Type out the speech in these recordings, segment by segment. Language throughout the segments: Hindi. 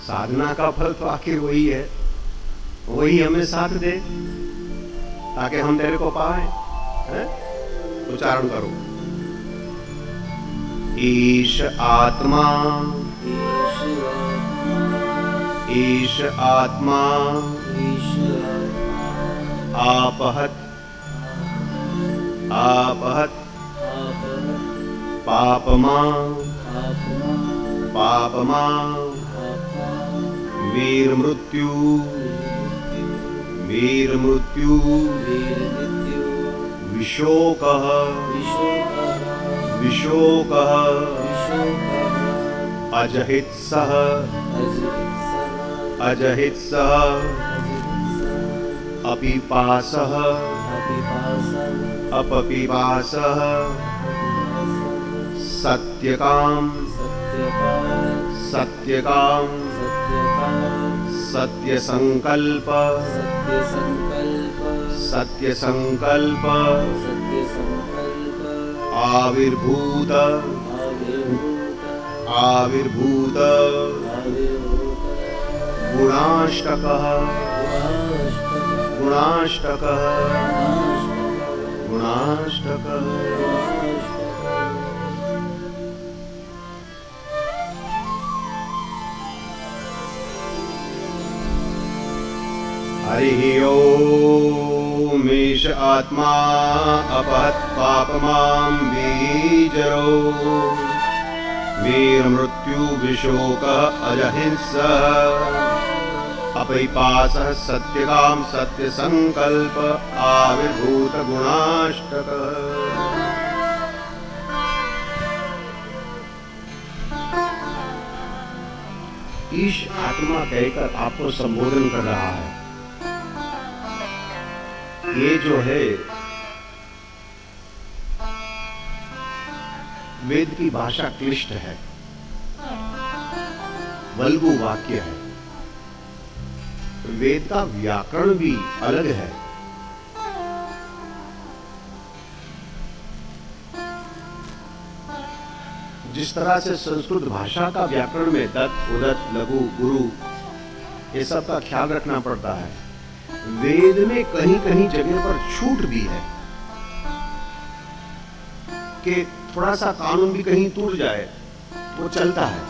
साधना का फल तो आखिर वही है, वही हमें साथ दे ताकि हम तेरे को पाए। उच्चारण करो। ईश आत्मा, ईश आत्मा, आपहत आपहत पापमा पापमा वीर मृत्यु वीर मृत्यु विशोकः विशोकः अजहित्सः अजहित्सः अपिपासः अपपिपासः सत्यकाम सत्यकाम सत्य संकल्प सत्य संकल्प आविर्भूत आविर्भूत गुणाष्टकः गुणाष्टकः गुणाष्टकः। हरि ओम। ईश आत्मा अपहत पापमां बीजरो वीर मृत्यु विशोकः अजहिंसः अपैपासः सत्यकाम सत्य संकल्प आविर्भूत गुणाष्टकः। ईश आत्मा कहकर आपको संबोधन कर रहा है। ये जो है वेद की भाषा क्लिष्ट है, वल्गु वाक्य है। वेद का व्याकरण भी अलग है। जिस तरह से संस्कृत भाषा का व्याकरण में दत्त उदत्त लघु गुरु ये सब का ख्याल रखना पड़ता है, वेद में कहीं कहीं जगह पर छूट भी है कि थोड़ा सा कानून भी कहीं टूट जाए वो चलता है,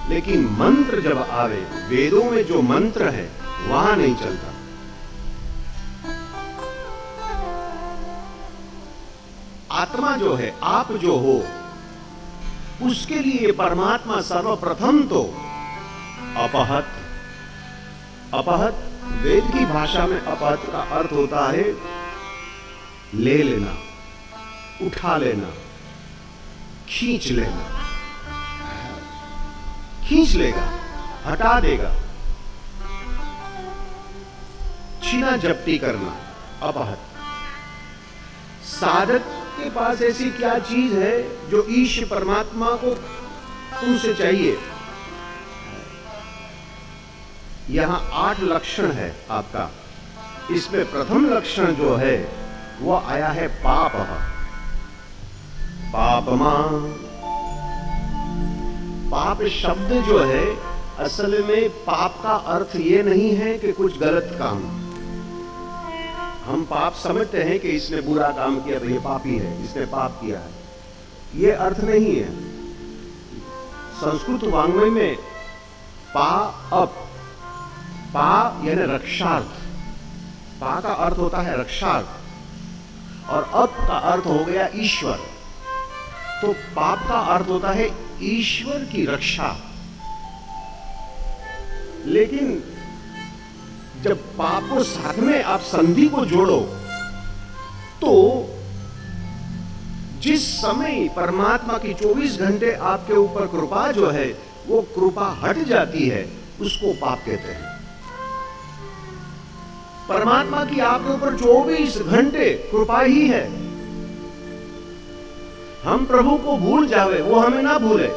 लेकिन मंत्र जब आवे, वेदों में जो मंत्र है वहां नहीं चलता। आत्मा जो है, आप जो हो, उसके लिए परमात्मा सर्वप्रथम तो अपहत, अपहत वेद की भाषा में अपहत का अर्थ होता है ले लेना, उठा लेना, खींच लेना। खींच लेगा, हटा देगा, छीना झपटी करना अपहत। साधक के पास ऐसी क्या चीज है जो ईश परमात्मा को तुमसे चाहिए? यहां 8 लक्षण है आपका। इसमें प्रथम लक्षण जो है वो आया है पाप। पापमा, पाप शब्द जो है असल में पाप का अर्थ ये नहीं है कि कुछ गलत काम। हम पाप समझते हैं कि इसने बुरा काम किया तो ये पापी है, इसने पाप किया है, ये अर्थ नहीं है। संस्कृत वाङ्मय में पा अप, पा यानी रक्षार्थ, पा का अर्थ होता है रक्षार्थ और अप का अर्थ हो गया ईश्वर। तो पाप का अर्थ होता है ईश्वर की रक्षा। लेकिन जब पाप को साथ में आप संधि को जोड़ो तो जिस समय परमात्मा की 24 घंटे आपके ऊपर कृपा जो है वो कृपा हट जाती है, उसको पाप कहते हैं। परमात्मा की आपके ऊपर 24 घंटे कृपा ही है। हम प्रभु को भूल जावे, वो हमें ना भूले।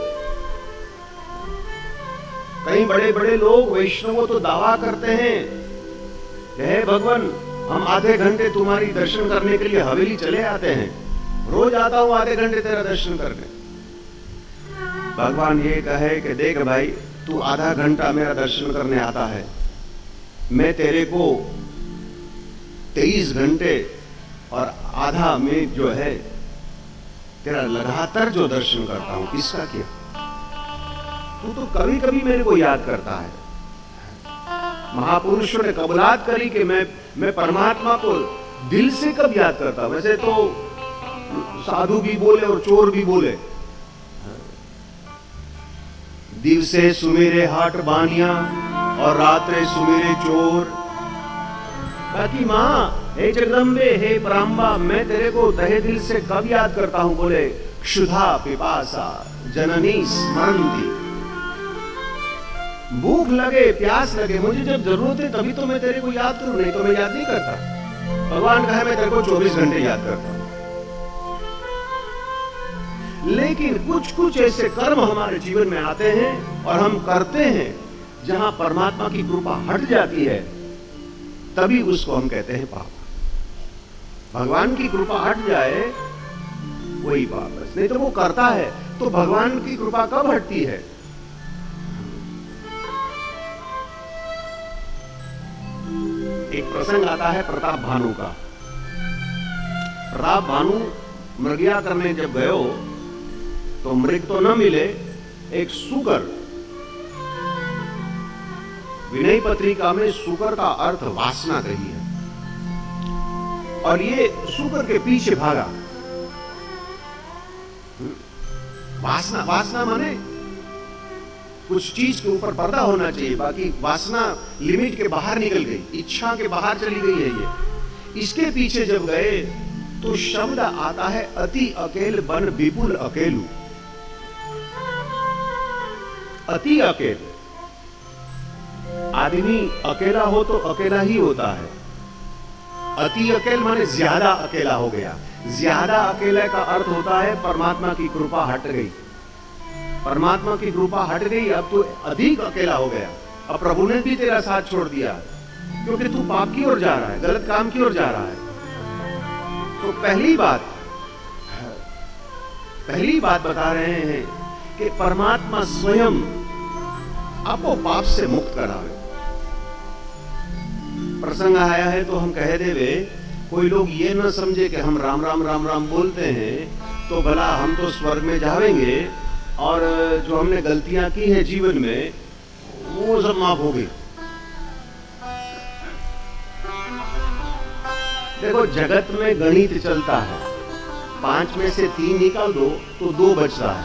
कई बड़े बड़े लोग वैष्णव तो दावा करते हैं, हे भगवान हम आधे घंटे तुम्हारी दर्शन करने के लिए हवेली चले आते हैं, रोज आता हूं आधे घंटे तेरा दर्शन करने। भगवान ये कहे कि देख भाई, तू आधा घंटा मेरा दर्शन करने आता है, मैं तेरे को 23 घंटे और आधा में जो है तेरा लगातार जो दर्शन करता हूं, इसका क्या? तू तो कभी कभी मेरे को याद करता है। महापुरुषों ने कबूलात करी कि मैं परमात्मा को दिल से कब याद करता। वैसे तो साधु भी बोले और चोर भी बोले, दिवसे सुमेरे हाट बानिया और रात्रे सुमेरे चोर। बाकी मां, हे जगदम्बे, हे पराम्बा, मैं तेरे को तहे दिल से कब याद करता हूं? बोले क्षुधा पिपासा जननी स्मरंती। भूख लगे, प्यास लगे, मुझे जब जरूरत है तभी तो मैं तेरे को याद करूं, नहीं तो मैं याद नहीं करता। भगवान कहे मैं तेरे को 24 घंटे याद करता हूं। लेकिन कुछ कुछ ऐसे कर्म हमारे जीवन में आते हैं और हम करते हैं जहां परमात्मा की कृपा हट जाती है, तभी उसको हम कहते हैं पाप। भगवान की कृपा हट जाए वही पाप है, नहीं तो वो करता है। तो भगवान की कृपा कब हटती है? एक प्रसंग आता है प्रताप भानु का। प्रताप भानु मृगया करने जब गयो तो मृग तो न मिले, एक सुकर। विनय पत्रिका में सुकर का अर्थ वासना कही है, और ये सुकर के पीछे भागा। वासना, वासना माने कुछ चीज के ऊपर पर्दा होना चाहिए, बाकी वासना लिमिट के बाहर निकल गई, इच्छा के बाहर चली गई है ये। इसके पीछे जब गए तो शब्द आता है अति अकेल बन विपुल अकेलू। अति अकेल, आदमी अकेला हो तो अकेला ही होता है। अति अकेल माने ज्यादा अकेला हो गया। ज्यादा अकेले का अर्थ होता है परमात्मा की कृपा हट गई। परमात्मा की कृपा हट गई, अब तो अधिक अकेला हो गया। अब प्रभु ने भी तेरा साथ छोड़ दिया, क्योंकि तू पाप की ओर जा रहा है, गलत काम की ओर जा रहा है। तो पहली बात बता रहे हैं कि परमात्मा स्वयं आपको पाप से मुक्त करावे। प्रसंग आया है तो हम कह देवे, कोई लोग ये न समझे कि हम राम राम राम राम बोलते हैं तो भला हम तो स्वर्ग में जाएंगे और जो हमने गलतियां की है जीवन में वो सब माफ हो गई। देखो, जगत में गणित चलता है, 5 में से 3 निकाल दो तो 2 बचता है,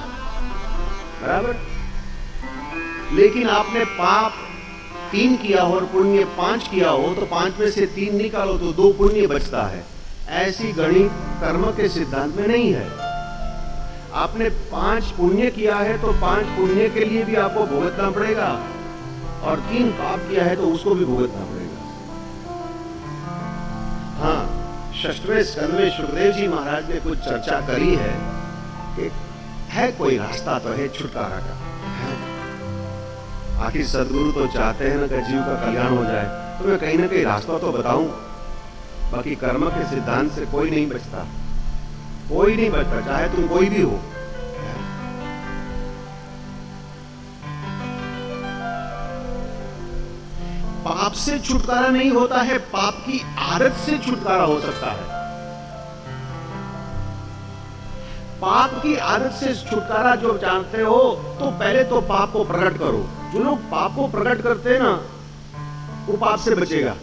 बराबर। लेकिन आपने पाप 3 किया हो और पुण्य 5 किया हो तो 5 में से 3 निकालो तो 2 पुण्य बचता है। ऐसी गणित कर्म के सिद्धांत में नहीं है। आपने 5 पुण्य किया है तो 5 पुण्य के लिए भी आपको भुगतना पड़ेगा, और 3 पाप किया है तो उसको भी भुगतना पड़ेगा। हाँ, 6वें स्कंद में सुखदेव जी महाराज ने कुछ चर्चा करी है कि है कोई रास्ता तो है छुटकारा का। आखिर सदगुरु तो चाहते हैं ना कि जीव का कल्याण हो जाए, तो मैं कहीं ना कहीं रास्ता तो बताऊं। बाकी कर्म के सिद्धांत से कोई नहीं बचता, कोई नहीं बचता, चाहे तुम कोई भी हो। पाप से छुटकारा नहीं होता है, पाप की आदत से छुटकारा हो सकता है। पाप की आदत से छुटकारा जो चाहते हो तो पहले तो पाप को प्रकट करो। जो लोग पाप को प्रकट करते हैं ना, वो पाप से बचेगा,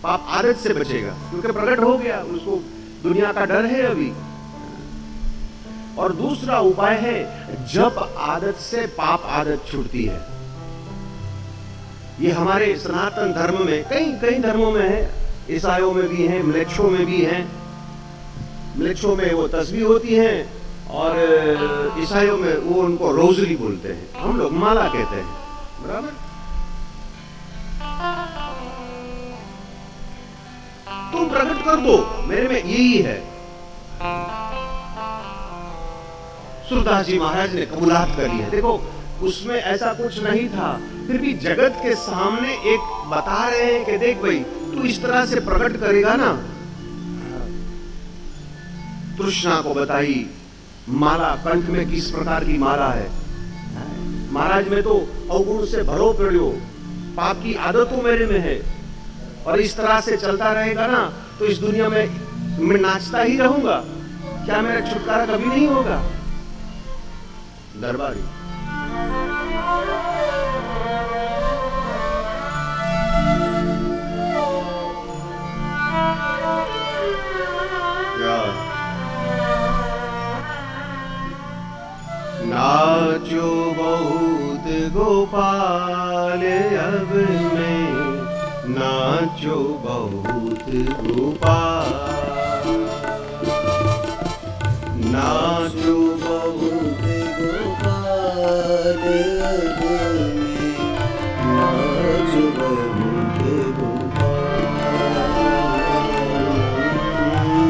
पाप आदत से बचेगा, क्योंकि प्रकट हो गया, उसको दुनिया का डर है अभी। और दूसरा उपाय है, जब आदत से पाप आदत छूटती है। ये हमारे सनातन धर्म में कई धर्मों में है, ईसाइयों में भी है, म्लेच्छों में भी है। म्लेच्छों में वो तस्बीह होती है और ईसाइयों में वो उनको रोजरी बोलते हैं, हम लोग माला कहते हैं, बराबर। तुम प्रकट कर दो, मेरे में यही है। सूरदास जी महाराज ने कबूलात कर लिया। देखो, उसमें ऐसा कुछ नहीं था, फिर भी जगत के सामने एक बता रहे हैं कि देख भाई, तू इस तरह से प्रकट करेगा ना। तृष्णा को बताई, माला कंठ में किस प्रकार की माला है, महाराज मैं तो अवगुण से भरो पड़ो, पाप की आदत तो मेरे में है, और इस तरह से चलता रहेगा ना तो इस दुनिया में मैं नाचता ही रहूंगा, क्या मेरा छुटकारा कभी नहीं होगा? दरबारी नाचो बहुत गोपाल अब मैं, नाचो बहुत गोपाल, नाचो बहुत गोपाल अब मैं, नाचो बहुत गोपाल,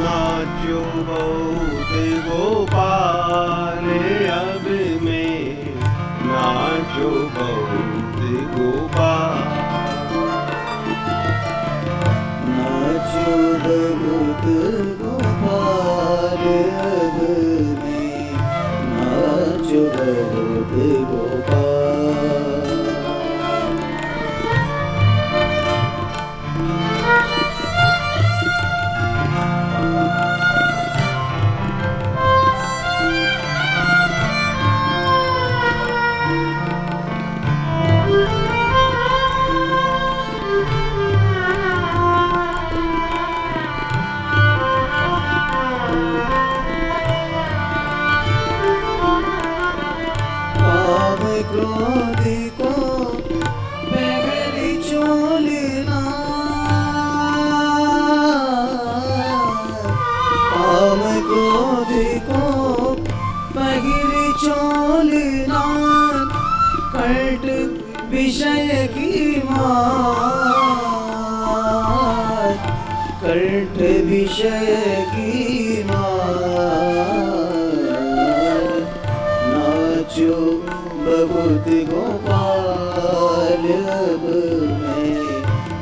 नाचो बहुत गोपाल अब मैं, नाचो बहुत गोपाल, नाचो बहुत गोपाल अब मैं, नाचो बहुत गोपाल। क्रोधी को पहली चोलना, काम क्रोधी को पहली चोलना, कल्ट विषय की मार, कल्ट विषय की मार, नाचो बहुत गोपाल अब मैं,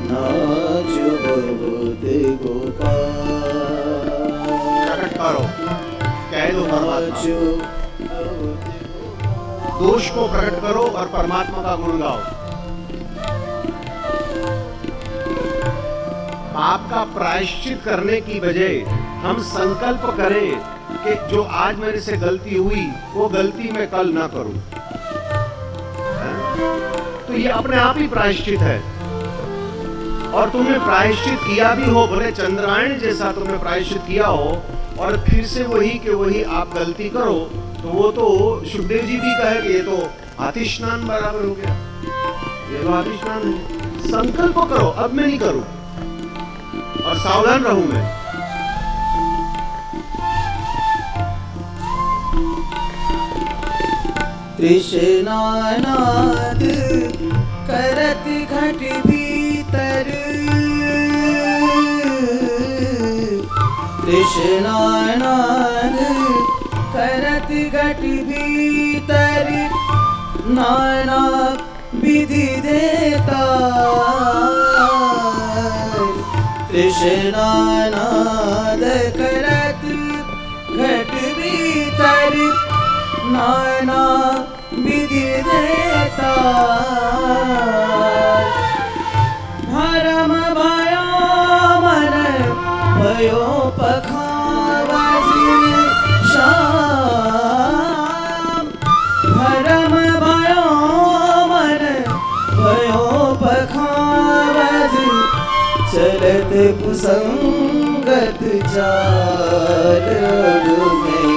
नाचो बहुत गोपाल। प्रकट करो, कह दो परमात्मा, दोष को प्रकट करो और परमात्मा का गुण गाओ। पाप का प्रायश्चित करने की बजाय हम संकल्प करें कि जो आज मेरे से गलती हुई वो गलती मैं कल ना करूं, तो ये अपने आप ही प्रायश्चित है। और तुमने प्रायश्चित किया भी हो, भले चंद्रायण जैसा तुमने प्रायश्चित किया हो, और फिर से वही के वही आप गलती करो, तो वो तो सुखदेव जी भी कहे कि ये तो हाथी स्नान बराबर हो गया, ये तो हाथी स्नान है। संकल्प करो अब मैं नहीं करूं, और सावधान रहूं मैं। कृष्णानाद करत घट भीतर, कृष्णानाद करत घट भीतर, नाना विधि देता, कृष्णानाद करत घट भीतर, नाना विधि देता, भरम भयो मन भयो पखावजी श्याम, भरम भयो मन भयो पखावजी, चलत कुसंगत चाल में,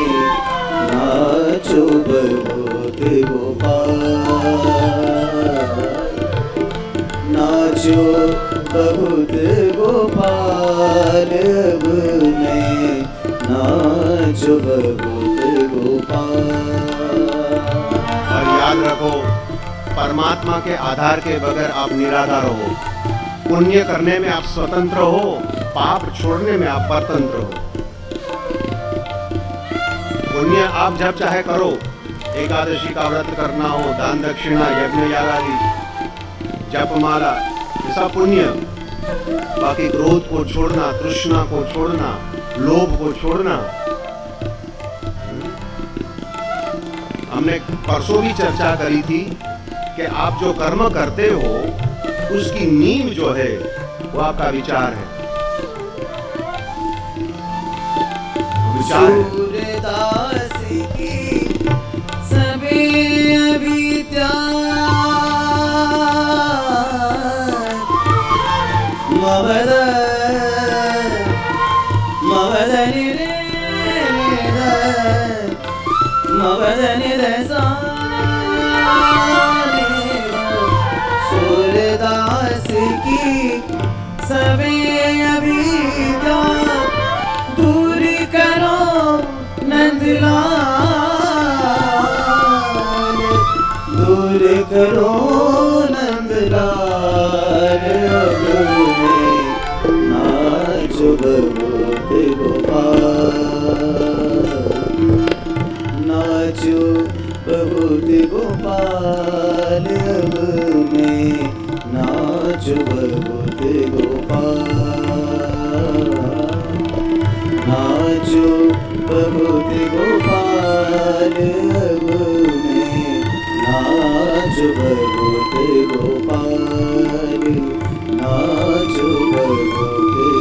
नाचो बहुत गोपाल, नाचो बहुत गोपाल अब मैं, नाचो बहुत गोपाल। और याद रखो, परमात्मा के आधार के बगैर आप निराधार हो। पुण्य करने में आप स्वतंत्र हो, पाप छोड़ने में आप परतंत्र हो। पुण्य आप जब चाहे करो, एकादशी का व्रत करना हो, दान दक्षिणा, यज्ञ यागादि, जपमाला, ये सब पुण्य। बाकी क्रोध को छोड़ना, तृष्णा को छोड़ना, लोभ को छोड़ना। हमने परसों भी चर्चा करी थी कि आप जो कर्म करते हो उसकी नींव जो है वो आपका विचार है। विचार है। सूरदास की सभी अविद्या मवद सूरदास की सभी अविद्या दूर करो नंदलाल, दूर करो नंदलाल। नाचो बहुत गोपाल, नाचो बहुत गोपाल। अब मैं नाचो बहुत गोपाल, नाचो बहुत गोपाल। अब मैं नाचो बहुत गोपाल, नाचो बहुत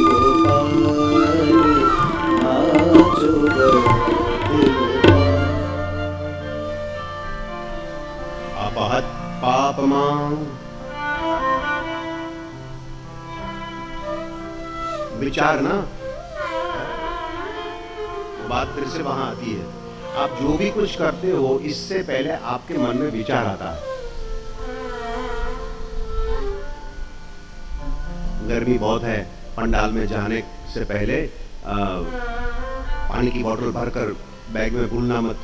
गोपाल, नाचो बहुत गोपाल। अपहत पापमा विचार ना, बात फिर से वहां आती है। आप जो भी कुछ करते हो इससे पहले आपके मन में विचार आता है। गर्मी बहुत है, पंडाल में जाने से पहले पानी की बोतल भरकर बैग में भूलना मत।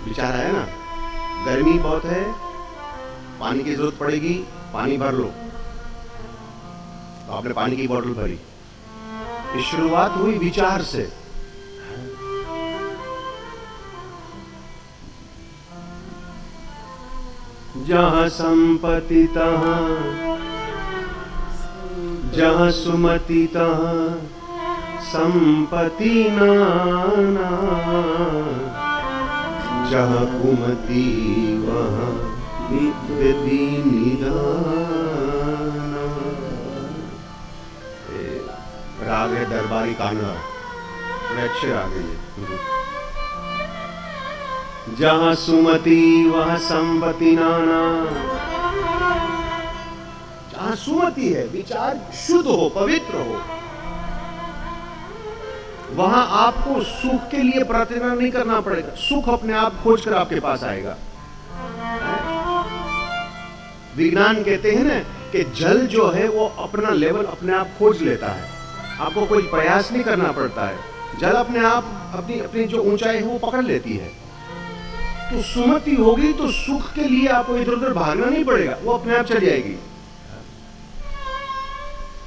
विचार आया ना, गर्मी बहुत है, पानी की जरूरत पड़ेगी, पानी भर लो। तो आपने पानी की बोतल भरी। ये शुरुआत हुई विचार से। जहां संपत्ति तहां, जहां सुमति तहां संपत्ति नाना, जहां कुमति वहां विद्वि निदाना। राग है दरबारी कान्हा, अच्छे राग है ये। जहां सुमति वहां संपत्ति नाना, जहां सुमति है, विचार शुद्ध हो, पवित्र हो, वहां आपको सुख के लिए प्रार्थना नहीं करना पड़ेगा। सुख अपने आप खोज कर आपके पास आएगा। विज्ञान कहते हैं ना कि जल जो है वो अपना लेवल अपने आप खोज लेता है, आपको कोई प्रयास नहीं करना पड़ता है। जल अपने आप अपनी अपनी जो ऊंचाई है वो पकड़ लेती है। तो सुमति होगी तो सुख के लिए आपको इधर उधर भागना नहीं पड़ेगा, वो अपने आप चली जाएगी।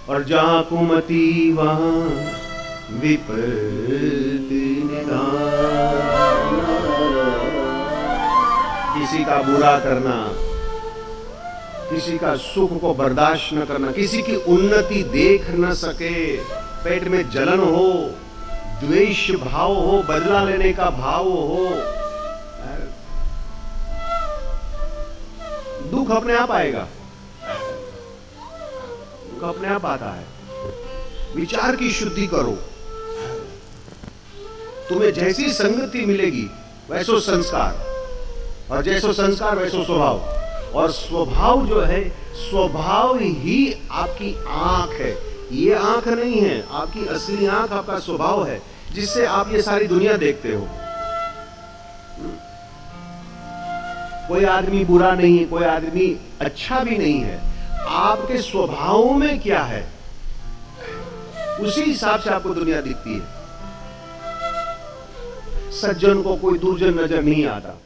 और जहां कुमति वहां विपत्ति निदाना। किसी का बुरा करना, किसी का सुख को बर्दाश्त न करना, किसी की उन्नति देख न सके, पेट में जलन हो, द्वेष भाव हो, बदला लेने का भाव हो, दुख अपने आप आएगा। दुख अपने आप आता है। विचार की शुद्धि करो, तुम्हें जैसी संगति मिलेगी वैसो संस्कार, और जैसो संस्कार वैसो स्वभाव। और स्वभाव जो है, स्वभाव ही आपकी आंख है। ये आंख नहीं है, आपकी असली आंख आपका स्वभाव है, जिससे आप ये सारी दुनिया देखते हो। कोई आदमी बुरा नहीं है, कोई आदमी अच्छा भी नहीं है। आपके स्वभाव में क्या है, उसी हिसाब से आपको दुनिया दिखती है। सज्जन को कोई दुर्जन नजर नहीं आता।